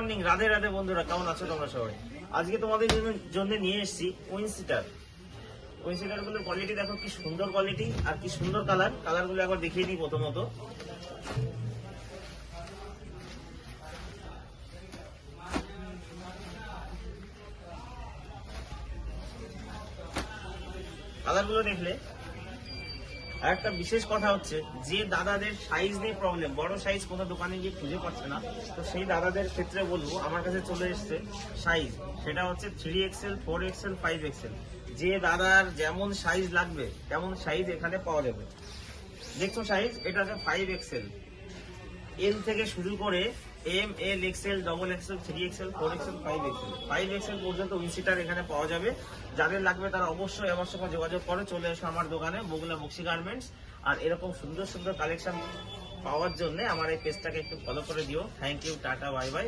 Morning, Radhe Radhe বন্ধুরা, কেমন আছো তোমরা সবাই? আজকে তোমাদের জন্য নিয়ে এসেছি উইন্ডশিটার। উইন্ডশিটার গুলোর কোয়ালিটি দেখো, কি সুন্দর কোয়ালিটি আর কি সুন্দর কালার গুলো একবার দেখিয়ে দিই। প্রথমত কালার গুলো দেখলে আর একটা বিশেষ কথা হচ্ছে, যে দাদাদের সাইজ নিয়ে প্রবলেম, বড় সাইজ কোনো দোকানে গিয়ে খুঁজে পাচ্ছে না, তো সেই দাদাদের ক্ষেত্রে বলবো আমার কাছে চলে এসছে সাইজ। সেটা হচ্ছে 3XL, 4XL, 5XL। যে দাদার যেমন সাইজ লাগবে তেমন সাইজ এখানে পাওয়া যাবে। দেখছো সাইজ, এটা হচ্ছে 5XL। এল থেকে শুরু করে M, L, XL, double XL, 3XL, 4XL, 5XL। 5XL পর্যন্ত উইন্ডশিটার এখানে পাওয়া যাবে। যাদের লাগবে তারা অবশ্যই আমার সঙ্গে যোগাযোগ করে চলে এসো আমার দোকানে, বগুলা বক্সি গার্মেন্টস। আর এরকম সুন্দর সুন্দর কালেকশন পাওয়ার জন্য আমার এই পেজটাকে একটু ফলো করে দিও। Thank you, tata, bye by.